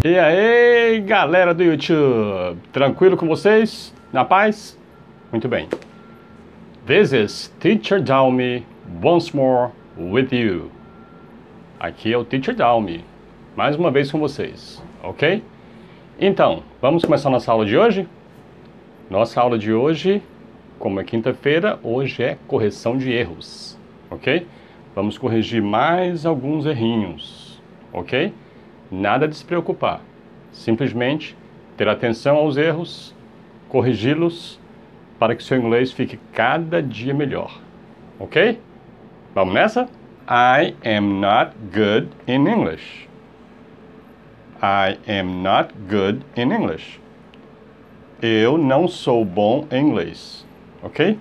E aí, galera do YouTube, tranquilo com vocês? Na paz? Muito bem. This is Teacher Dalmi once more with you. Aqui é o Teacher Dalmi, mais uma vez com vocês, ok? Então, vamos começar nossa aula de hoje? Nossa aula de hoje, como é quinta-feira, hoje é correção de erros, ok? Vamos corrigir mais alguns errinhos, ok? Nada de se preocupar, simplesmente ter atenção aos erros, corrigi-los para que seu inglês fique cada dia melhor, ok? Vamos nessa? I am not good in English. I am not good in English. Eu não sou bom em inglês, ok?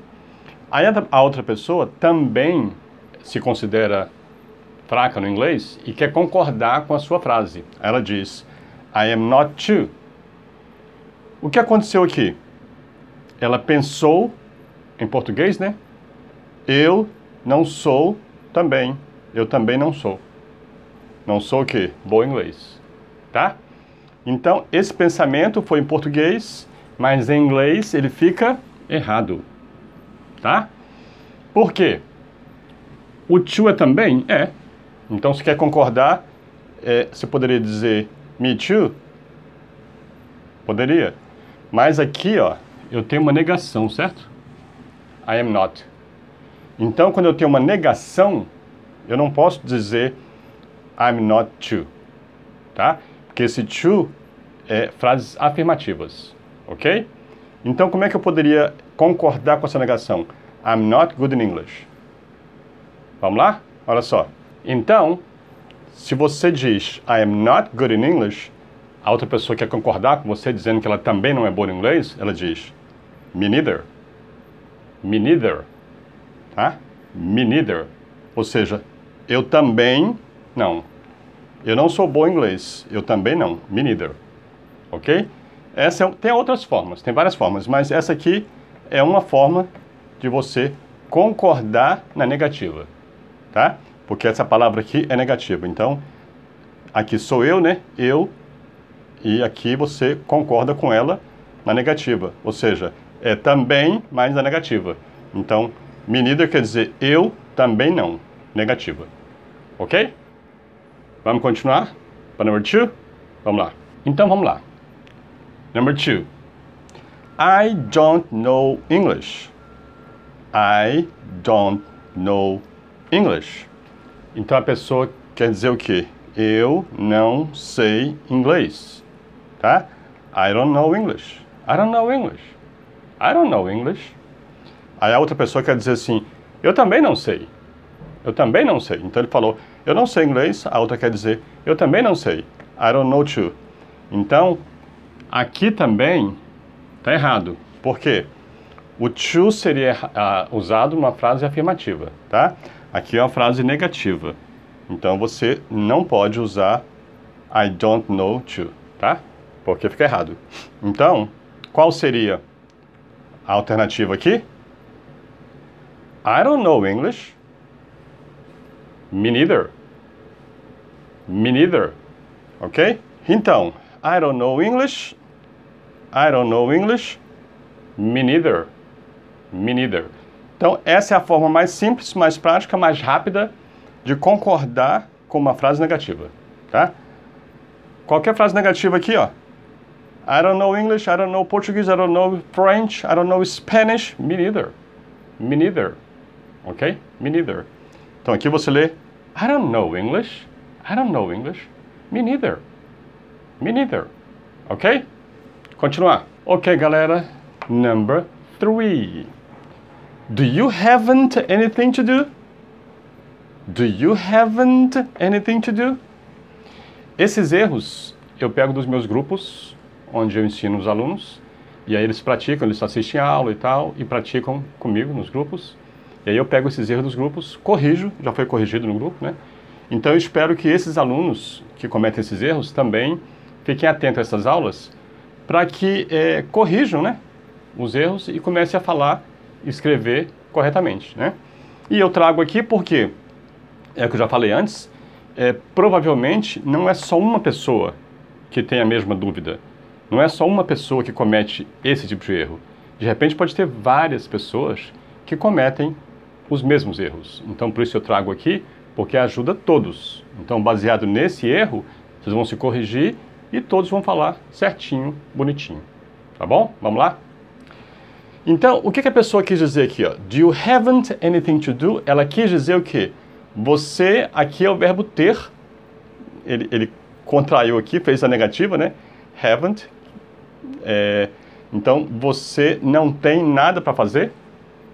Aí a outra pessoa também se considera fraca no inglês e quer concordar com a sua frase. Ela diz, I am not too. O que aconteceu aqui? Ela pensou, em português, né? Eu não sou também. Eu também não sou. Não sou o quê? Bom inglês. Tá? Então, esse pensamento foi em português, mas em inglês ele fica errado. Tá? Por quê? O to é também? É. Então, se quer concordar, você poderia dizer me too? Poderia. Mas aqui, ó, eu tenho uma negação, certo? I am not. Então, quando eu tenho uma negação, eu não posso dizer I'm not too. Tá? Porque esse to é frases afirmativas. Ok? Então, como é que eu poderia concordar com essa negação? I'm not good in English. Vamos lá? Olha só. Então, se você diz I am not good in English, a outra pessoa quer concordar com você dizendo que ela também não é boa em inglês, ela diz me neither. Me neither. Tá? Me neither. Ou seja, eu também não. Eu não sou bom em inglês. Eu também não. Me neither. Ok? Tem outras formas, tem várias formas, mas essa aqui é uma forma de você concordar na negativa. Tá? Porque essa palavra aqui é negativa. Então, aqui sou eu, né? Eu. E aqui você concorda com ela na negativa. Ou seja, é também, mas na negativa. Então, me neither quer dizer eu também não. Negativa. Ok? Vamos continuar para number 2? Vamos lá. Então, vamos lá. Number 2. I don't know English. I don't know English. Então a pessoa quer dizer o quê? Eu não sei inglês. Tá? I don't know English. I don't know English. I don't know English. Aí a outra pessoa quer dizer assim, eu também não sei. Eu também não sei. Então ele falou, eu não sei inglês. A outra quer dizer, eu também não sei. I don't know too. Então, aqui também tá errado. Por quê? O to seria usado numa frase afirmativa, tá? Aqui é uma frase negativa. Então, você não pode usar I don't know to, tá? Porque fica errado. Então, qual seria a alternativa aqui? I don't know English. Me neither. Me neither. Ok? Então, I don't know English. I don't know English. Me neither. Me neither. Então, essa é a forma mais simples, mais prática, mais rápida de concordar com uma frase negativa, tá? Qualquer frase negativa aqui, ó. I don't know English, I don't know Portuguese, I don't know French, I don't know Spanish. Me neither. Me neither. Ok? Me neither. Então, aqui você lê I don't know English. I don't know English. Me neither. Me neither. Ok? Continuar. Ok, galera. Number 3. Do you haven't anything to do? Do you haven't anything to do? Esses erros eu pego dos meus grupos, onde eu ensino os alunos, e aí eles praticam, eles assistem a aula e tal, e praticam comigo nos grupos. E aí eu pego esses erros dos grupos, corrijo, já foi corrigido no grupo, né? Então eu espero que esses alunos que cometem esses erros também fiquem atentos a essas aulas, para que corrijam, né, os erros e comecem a falar, escrever corretamente, né? E eu trago aqui porque, é o que eu já falei antes, provavelmente não é só uma pessoa que tem a mesma dúvida. Não é só uma pessoa que comete esse tipo de erro. De repente pode ter várias pessoas que cometem os mesmos erros. Então por isso eu trago aqui, porque ajuda todos. Então baseado nesse erro, vocês vão se corrigir e todos vão falar certinho, bonitinho. Tá bom? Vamos lá? Então, o que a pessoa quis dizer aqui? Ó? Do you haven't anything to do? Ela quis dizer o quê? Você, aqui é o verbo ter. Ele contraiu aqui, fez a negativa, né? Haven't. Então, você não tem nada para fazer,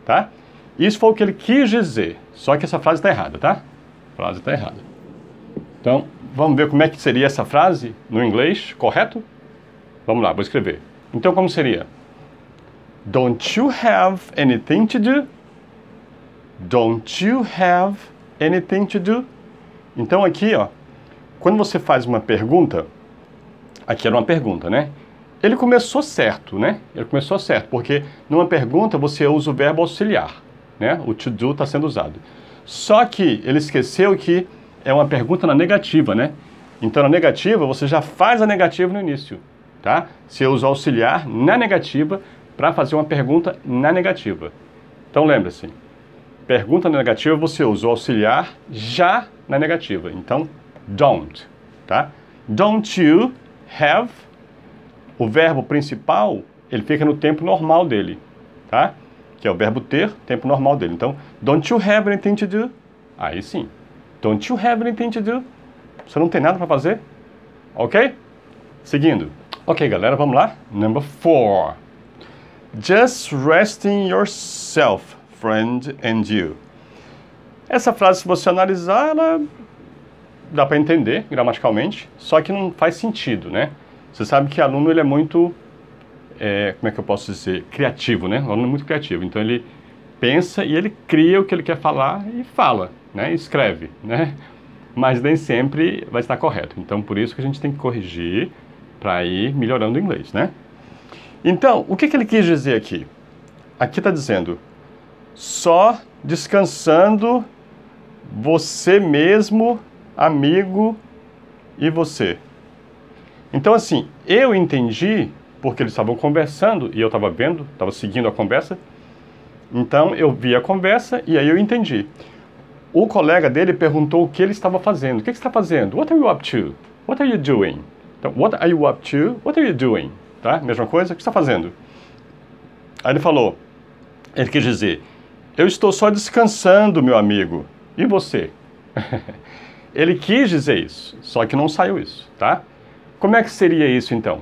tá? Isso foi o que ele quis dizer. Só que essa frase está errada, tá? A frase está errada. Então, vamos ver como é que seria essa frase no inglês, correto? Vamos lá, vou escrever. Então, como seria? Don't you have anything to do? Don't you have anything to do? Então aqui, ó, quando você faz uma pergunta, aqui era uma pergunta, né? Ele começou certo, né? Ele começou certo, porque numa pergunta você usa o verbo auxiliar, né? O to do está sendo usado. Só que ele esqueceu que é uma pergunta na negativa, né? Então na negativa você já faz a negativa no início, tá? Você usa o auxiliar na negativa para fazer uma pergunta na negativa. Então lembre-se, pergunta na negativa você usa o auxiliar já na negativa. Então, don't, tá? Don't you have, o verbo principal, ele fica no tempo normal dele, tá? Que é o verbo ter, tempo normal dele. Então, don't you have anything to do? Aí sim. Don't you have anything to do? Você não tem nada para fazer? Ok? Seguindo. Ok, galera, vamos lá. Number 4. Just resting yourself, friend, and you. Essa frase, se você analisar, ela dá para entender gramaticalmente, só que não faz sentido, né? Você sabe que aluno ele é muito, como é que eu posso dizer, criativo, né? O aluno é muito criativo, então ele pensa e ele cria o que ele quer falar e fala, né? Escreve, né? Mas nem sempre vai estar correto. Então, por isso que a gente tem que corrigir para ir melhorando o inglês, né? Então, o que ele quis dizer aqui? Aqui está dizendo, só descansando você mesmo, amigo e você. Então, assim, eu entendi, porque eles estavam conversando e eu estava vendo, estava seguindo a conversa. Então, eu vi a conversa e aí eu entendi. O colega dele perguntou o que ele estava fazendo. O que você está fazendo? What are you up to? What are you doing? Então, what are you up to? What are you doing? Tá? Mesma coisa, o que você está fazendo? Aí ele falou, ele quis dizer, eu estou só descansando, meu amigo. E você? Ele quis dizer isso, só que não saiu isso, tá? Como é que seria isso, então?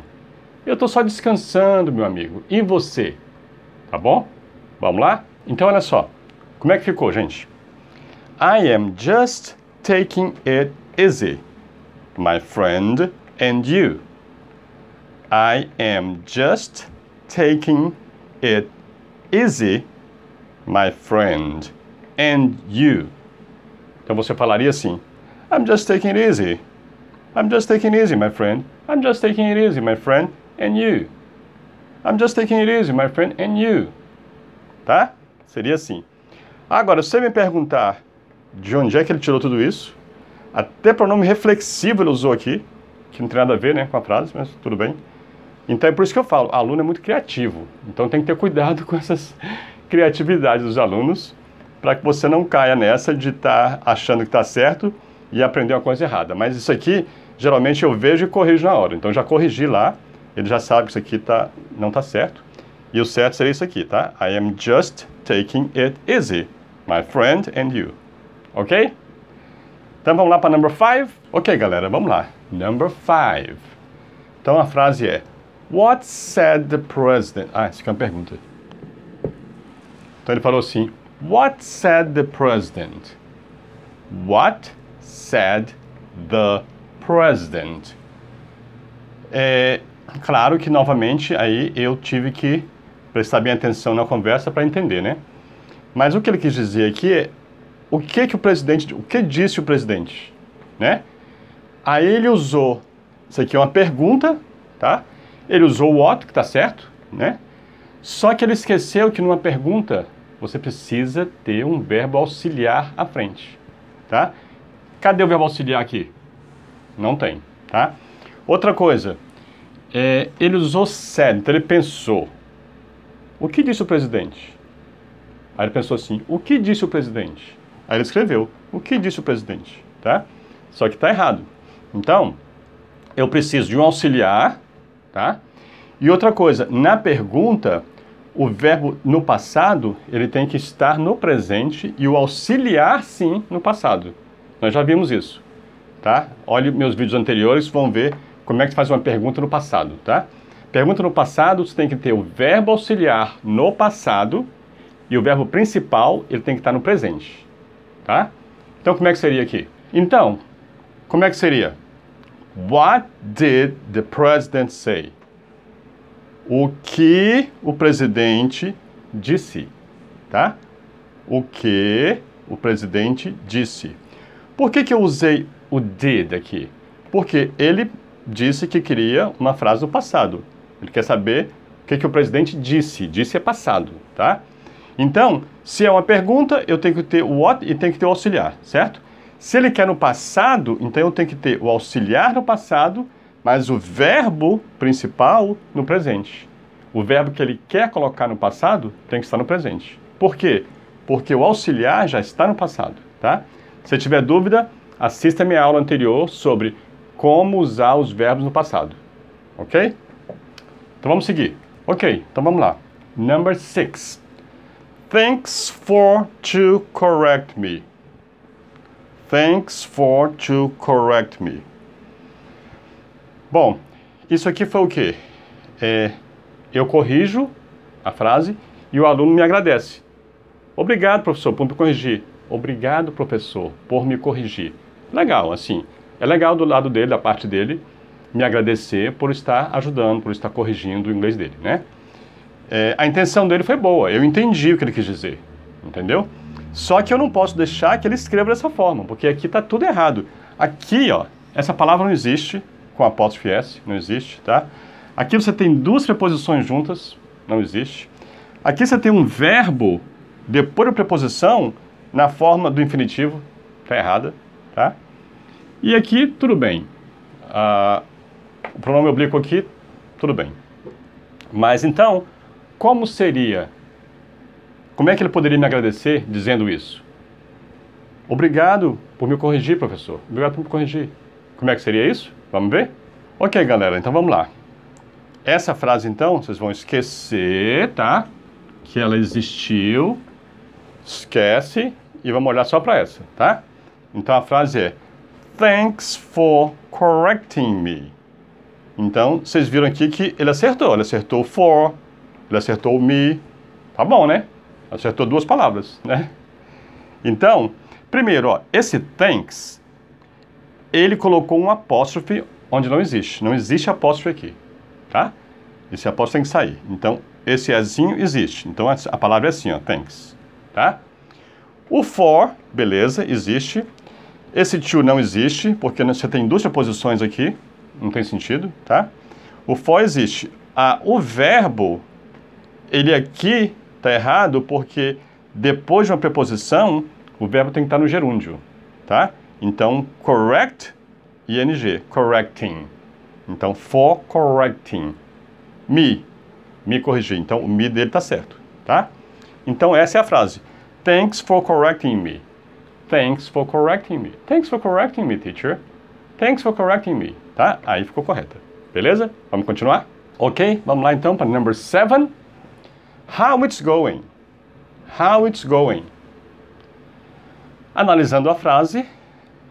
Eu estou só descansando, meu amigo. E você? Tá bom? Vamos lá? Então, olha só. Como é que ficou, gente? I am just taking it easy, my friend and you. I am just taking it easy, my friend and you. Então você falaria assim, I'm just taking it easy. I'm just taking it easy, my friend. I'm just taking it easy, my friend and you. I'm just taking it easy, my friend and you. Tá? Seria assim. Agora, se você me perguntar de onde é que ele tirou tudo isso, até pronome reflexivo ele usou aqui, que não tem nada a ver, né, com a frase, mas tudo bem. Então é por isso que eu falo, aluno é muito criativo. Então tem que ter cuidado com essas criatividades dos alunos, para que você não caia nessa de estar achando que está certo e aprender uma coisa errada. Mas isso aqui, geralmente eu vejo e corrijo na hora. Então já corrigi lá, ele já sabe que isso aqui não está certo. E o certo seria isso aqui, tá? I am just taking it easy, my friend and you. Ok? Então vamos lá para number 5? Ok, galera, vamos lá. Number 5. Então a frase é, what said the president? Ah, isso aqui é uma pergunta. Então ele falou assim, what said the president? What said the president? Claro que novamente aí eu tive que prestar bem atenção na conversa para entender, né? Mas o que ele quis dizer aqui é o que disse o presidente, né? Aí ele usou, isso aqui é uma pergunta, tá? Ele usou o what, que tá certo, né? Só que ele esqueceu que numa pergunta você precisa ter um verbo auxiliar à frente, tá? Cadê o verbo auxiliar aqui? Não tem, tá? Outra coisa, ele usou said, então ele pensou. O que disse o presidente? Aí ele pensou assim, o que disse o presidente? Aí ele escreveu, o que disse o presidente? Tá? Só que está errado. Então, eu preciso de um auxiliar, tá? E outra coisa, na pergunta, o verbo no passado, ele tem que estar no presente e o auxiliar, sim, no passado. Nós já vimos isso, tá? Olhe meus vídeos anteriores, vão ver como é que faz uma pergunta no passado, tá? Pergunta no passado, você tem que ter o verbo auxiliar no passado e o verbo principal, ele tem que estar no presente, tá? Então, como é que seria aqui? Então, como é que seria? What did the president say? O que o presidente disse, tá? O que o presidente disse. Por que eu usei o did aqui? Porque ele disse que queria uma frase do passado. Ele quer saber o que o presidente disse. Disse é passado, tá? Então, se é uma pergunta, eu tenho que ter o what e tenho que ter o auxiliar, certo? Se ele quer no passado, então eu tenho que ter o auxiliar no passado, mas o verbo principal no presente. O verbo que ele quer colocar no passado tem que estar no presente. Por quê? Porque o auxiliar já está no passado, tá? Se tiver dúvida, assista a minha aula anterior sobre como usar os verbos no passado, ok? Então vamos seguir. Ok, então vamos lá. Number 6. Thanks for to correct me. Thanks for to correct me. Bom, isso aqui foi o quê? Eu corrijo a frase e o aluno me agradece. Obrigado, professor, por me corrigir. Obrigado, professor, por me corrigir. Legal, assim. É legal do lado dele, da parte dele, me agradecer por estar ajudando, por estar corrigindo o inglês dele, né? A intenção dele foi boa, eu entendi o que ele quis dizer, entendeu? Só que eu não posso deixar que ele escreva dessa forma, porque aqui está tudo errado. Aqui, ó, essa palavra não existe, com apóstrofe S, não existe, tá? Aqui você tem duas preposições juntas, não existe. Aqui você tem um verbo depois da preposição na forma do infinitivo, tá errada, tá? E aqui, tudo bem. O pronome oblíquo aqui, tudo bem. Mas então, como seria? Como é que ele poderia me agradecer dizendo isso? Obrigado por me corrigir, professor. Obrigado por me corrigir. Como é que seria isso? Vamos ver? Ok, galera, então vamos lá. Essa frase, então, vocês vão esquecer, tá? Que ela existiu. Esquece e vamos olhar só para essa, tá? Então a frase é Thanks for correcting me. Então, vocês viram aqui que ele acertou for, ele acertou me. Tá bom, né? Acertou duas palavras, né? Então, primeiro, ó, esse thanks, ele colocou um apóstrofe onde não existe. Não existe apóstrofe aqui, tá? Esse apóstrofe tem que sair. Então, esse ezinho existe. Então, a palavra é assim, ó, thanks, tá? O for, beleza, existe. Esse to não existe, porque você tem duas preposições aqui, não tem sentido, tá? O for existe. O verbo, ele aqui está errado porque depois de uma preposição, o verbo tem que estar no gerúndio, tá? Então, correct, ing, correcting. Então, for correcting. Me corrigir. Então, o me dele está certo, tá? Então, essa é a frase. Thanks for correcting me. Thanks for correcting me. Thanks for correcting me, teacher. Thanks for correcting me. Tá? Aí ficou correta. Beleza? Vamos continuar? Ok, vamos lá então para number 7. How it's going. How it's going. Analisando a frase,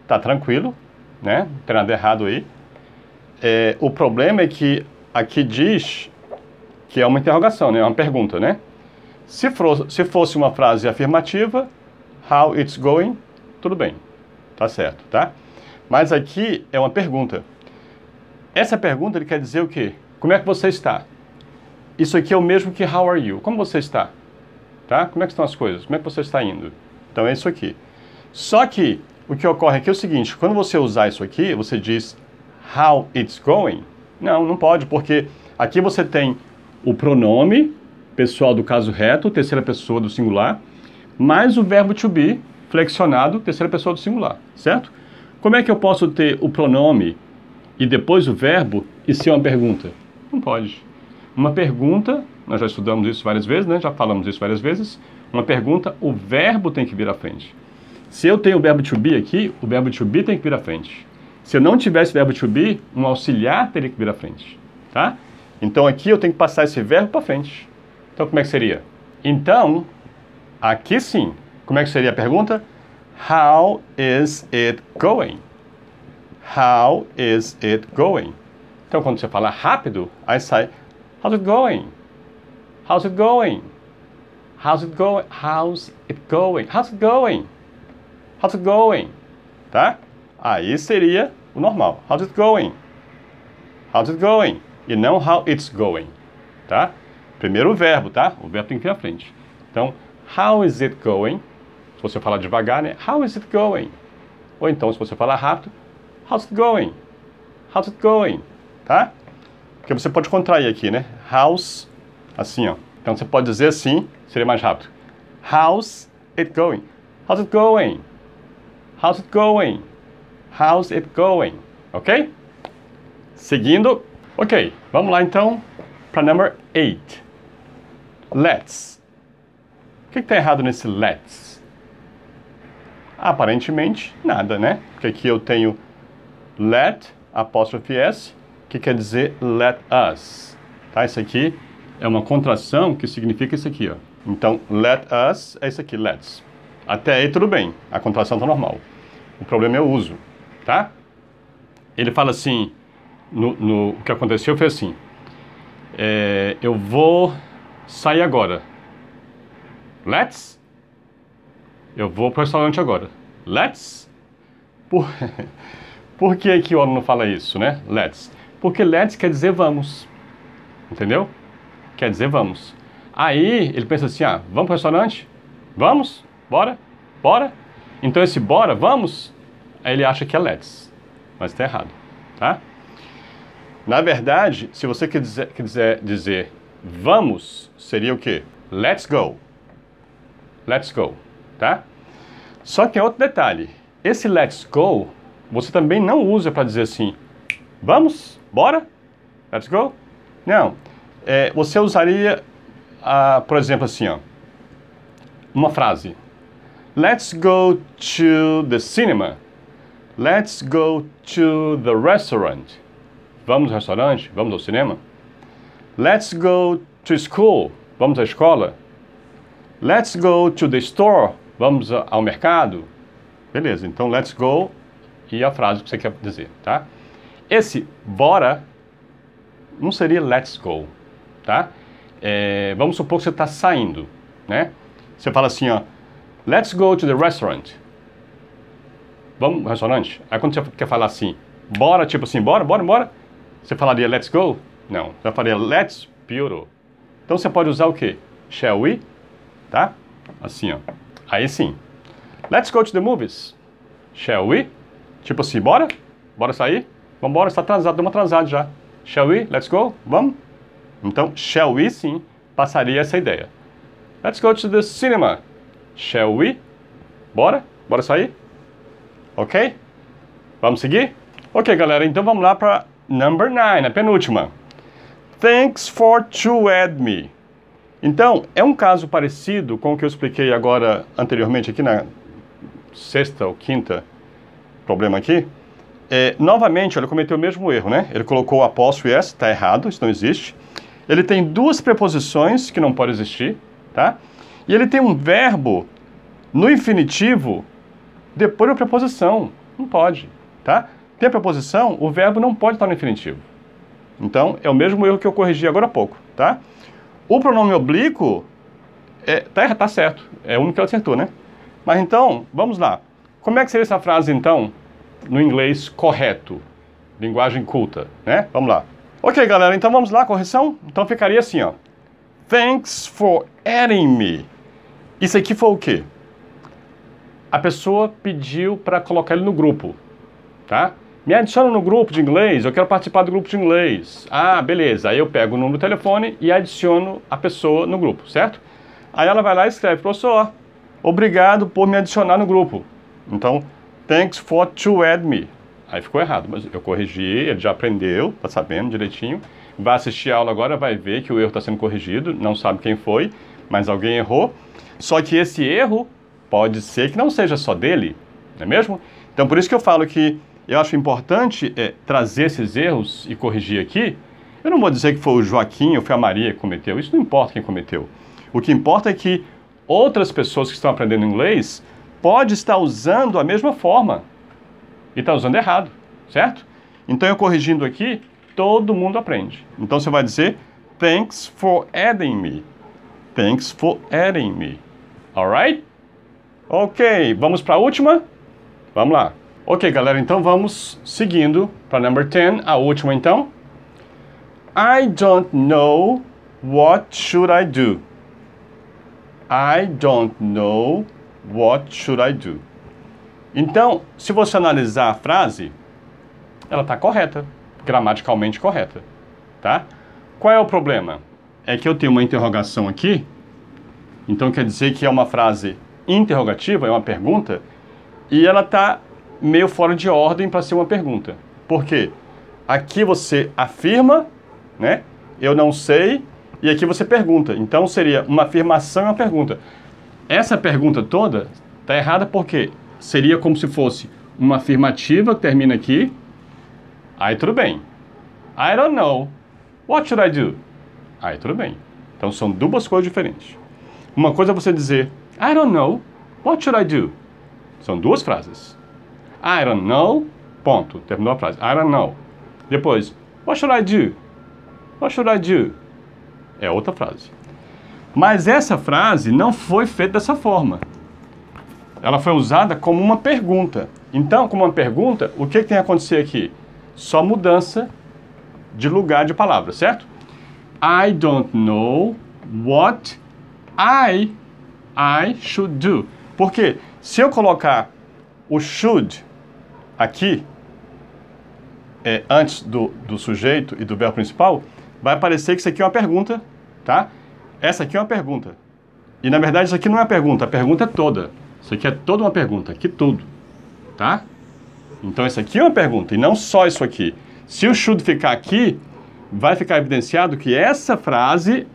tá tranquilo, né? Não tem nada errado aí. O problema é que aqui diz que é uma interrogação, né? É uma pergunta, né? Se fosse uma frase afirmativa, how it's going, tudo bem, tá certo, tá? Mas aqui é uma pergunta. Essa pergunta ele quer dizer o quê? Como é que você está? Isso aqui é o mesmo que how are you? Como você está? Tá? Como é que estão as coisas? Como é que você está indo? Então é isso aqui. Só que o que ocorre aqui é o seguinte, quando você usar isso aqui, você diz how it's going? Não pode, porque aqui você tem o pronome pessoal do caso reto, terceira pessoa do singular, mais o verbo to be, flexionado, terceira pessoa do singular, certo? Como é que eu posso ter o pronome e depois o verbo e ser uma pergunta? Não pode. Uma pergunta, nós já estudamos isso várias vezes, né? Já falamos isso várias vezes. Uma pergunta, o verbo tem que vir à frente. Se eu tenho o verbo to be aqui, o verbo to be tem que vir à frente. Se eu não tivesse o verbo to be, um auxiliar teria que vir à frente, tá? Então aqui eu tenho que passar esse verbo para frente. Então como é que seria? Então, aqui sim. Como é que seria a pergunta? How is it going? How is it going? Então quando você fala rápido, aí sai how's it going? How's it going? How's it going? How's it going? How's it going? How's it going? Tá? Aí seria o normal. How's it going? How's it going? E não how it's going. Tá? Primeiro o verbo, tá? O verbo tem que vir à frente. Então, how is it going? Se você falar devagar, né? How is it going? Ou então, se você falar rápido, how's it going? How's it going? Tá? Porque você pode contrair aqui, né? How's, assim, ó. Então, você pode dizer assim, seria mais rápido. How's it going? How's it going? How's it going? How's it going? Ok? Seguindo. Ok, vamos lá então para number 8. Let's. O que está errado nesse let's? Aparentemente, nada, né? Porque aqui eu tenho let, apóstrofe S, que quer dizer let us. Tá? Isso aqui é uma contração que significa isso aqui, ó. Então, let us é isso aqui, let's. Até aí tudo bem, a contração está normal. O problema é o uso, tá? Ele fala assim, o que aconteceu foi assim, eu vou sair agora. Let's? Eu vou para o restaurante agora. Let's? Por que que o homem não fala isso, né? Let's. Porque let's quer dizer vamos. Entendeu? Quer dizer vamos. Aí ele pensa assim, vamos para o restaurante? Vamos? Bora? Bora? Então esse bora, vamos, aí ele acha que é let's. Mas está errado, tá? Na verdade, se você quiser dizer vamos, seria o quê? Let's go. Let's go, tá? Só que é outro detalhe. Esse let's go, você também não usa para dizer assim, vamos, bora, let's go. Não, você usaria, por exemplo, assim, ó, uma frase. Let's go to the cinema. Let's go to the restaurant. Vamos ao restaurante? Vamos ao cinema? Let's go to school. Vamos à escola? Let's go to the store. Vamos ao mercado? Beleza, então let's go e a frase que você quer dizer, tá? Esse bora não seria let's go, tá? Vamos supor que você está saindo, né? Você fala assim, ó, let's go to the restaurant. Vamos ao restaurante? Aí quando você quer falar assim, bora, tipo assim, bora, bora, bora, você falaria let's go? Não, você falaria let's build. Então você pode usar o quê? Shall we? Tá? Assim, ó. Aí sim. Let's go to the movies. Shall we? Tipo assim, bora? Bora sair? Vamos embora, está atrasado, estamos atrasados já. Shall we? Let's go? Vamos? Então, shall we sim, passaria essa ideia. Let's go to the cinema. Shall we? Bora? Bora sair? Ok? Vamos seguir? Ok, galera, então vamos lá para number 9, a penúltima. Thanks for to add me. Então, é um caso parecido com o que eu expliquei agora anteriormente aqui na sexta ou quinta problema aqui. Novamente, ele cometeu o mesmo erro, né? Ele colocou o apóstrofo S, está errado, isso não existe. Ele tem duas preposições que não pode existir, tá? E ele tem um verbo no infinitivo depois da preposição. Não pode, tá? Tem a preposição, o verbo não pode estar no infinitivo. Então, é o mesmo erro que eu corrigi agora há pouco, tá? O pronome oblíquo tá certo, é o único que ele acertou, né? Mas então, vamos lá. Como é que seria essa frase, então, no inglês correto? Linguagem culta, né? Vamos lá. Ok, galera, então vamos lá, correção? Então ficaria assim, ó. Thanks for adding me. Isso aqui foi o quê? A pessoa pediu para colocar ele no grupo, tá? Me adiciona no grupo de inglês, eu quero participar do grupo de inglês. Ah, beleza. Aí eu pego o número do telefone e adiciono a pessoa no grupo, certo? Aí ela vai lá e escreve, professor, obrigado por me adicionar no grupo. Então, thanks for to add me. Aí ficou errado, mas eu corrigi, ele já aprendeu, tá sabendo direitinho. Vai assistir a aula agora, vai ver que o erro está sendo corrigido, não sabe quem foi, mas alguém errou. Só que esse erro pode ser que não seja só dele, não é mesmo? Então por isso que eu falo que eu acho importante trazer esses erros e corrigir aqui. Eu não vou dizer que foi o Joaquim ou foi a Maria que cometeu, isso não importa quem cometeu. O que importa é que outras pessoas que estão aprendendo inglês podem estar usando a mesma forma e está usando errado, certo? Então eu corrigindo aqui, todo mundo aprende. Então você vai dizer, thanks for adding me. Thanks for adding me. Alright? Ok, vamos para a última? Vamos lá. Ok, galera, então vamos seguindo para number 10, a última então. I don't know what should I do. I don't know what should I do. Então, se você analisar a frase, ela está correta, gramaticalmente correta, tá? Qual é o problema? É que eu tenho uma interrogação aqui, então quer dizer que é uma frase interrogativa, é uma pergunta, e ela está meio fora de ordem para ser uma pergunta. Por quê? Aqui você afirma, né? Eu não sei, e aqui você pergunta. Então seria uma afirmação e uma pergunta. Essa pergunta toda está errada porque seria como se fosse uma afirmativa que termina aqui. Aí tudo bem. I don't know. What should I do? Aí tudo bem. Então são duas coisas diferentes. Uma coisa é você dizer I don't know. What should I do? São duas frases. I don't know. Ponto. Terminou a frase. I don't know. Depois, what should I do? What should I do? É outra frase. Mas essa frase não foi feita dessa forma. Ela foi usada como uma pergunta. Então, como uma pergunta, o que tem a acontecer aqui? Só mudança de lugar de palavra, certo? I don't know what I should do. Porque se eu colocar o should aqui, antes do sujeito e do verbo principal, vai parecer que isso aqui é uma pergunta, tá? Essa aqui é uma pergunta. E na verdade isso aqui não é uma pergunta, a pergunta é toda. Isso aqui é toda uma pergunta, aqui tudo, tá? Então isso aqui é uma pergunta e não só isso aqui. Se o should ficar aqui, vai ficar evidenciado que essa frase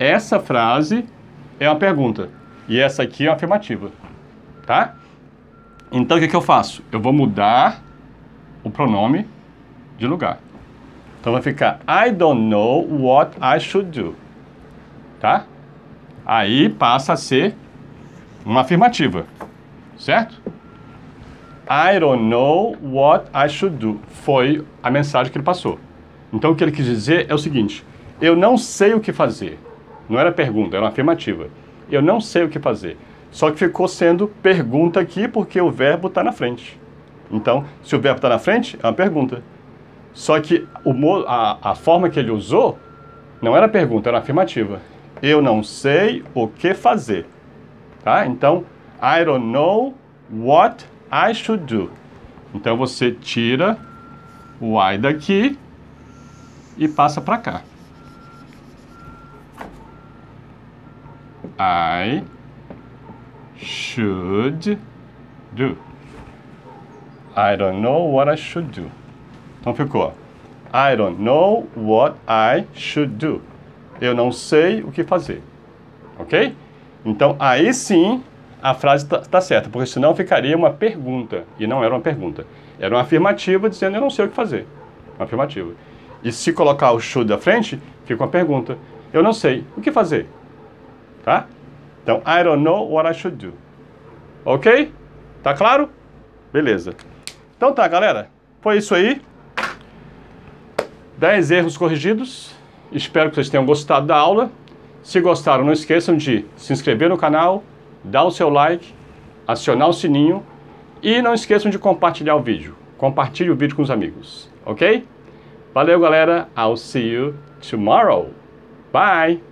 é uma pergunta. E essa aqui é uma afirmativa, tá? Então o que eu faço? Eu vou mudar o pronome de lugar. Então vai ficar I don't know what I should do. Tá? Aí passa a ser uma afirmativa. Certo? I don't know what I should do. Foi a mensagem que ele passou. Então o que ele quis dizer é o seguinte: eu não sei o que fazer. Não era pergunta, era uma afirmativa. Eu não sei o que fazer. Só que ficou sendo pergunta aqui porque o verbo está na frente. Então, se o verbo está na frente, é uma pergunta. Só que a forma que ele usou não era pergunta, era afirmativa. Eu não sei o que fazer. Tá? Então, I don't know what I should do. Então, você tira o I daqui e passa para cá. I should do. I don't know what I should do. Então ficou, I don't know what I should do. Eu não sei o que fazer. Ok? Então, aí sim, a frase está certa, porque senão ficaria uma pergunta, e não era uma pergunta. Era uma afirmativa dizendo, eu não sei o que fazer. Uma afirmativa. E se colocar o should à frente, fica uma pergunta. Eu não sei o que fazer. Tá? Então, I don't know what I should do. Ok? Tá claro? Beleza. Então tá, galera. Foi isso aí. 10 erros corrigidos. Espero que vocês tenham gostado da aula. Se gostaram, não esqueçam de se inscrever no canal, dar o seu like, acionar o sininho e não esqueçam de compartilhar o vídeo. Compartilhe o vídeo com os amigos, ok? Valeu, galera. I'll see you tomorrow. Bye!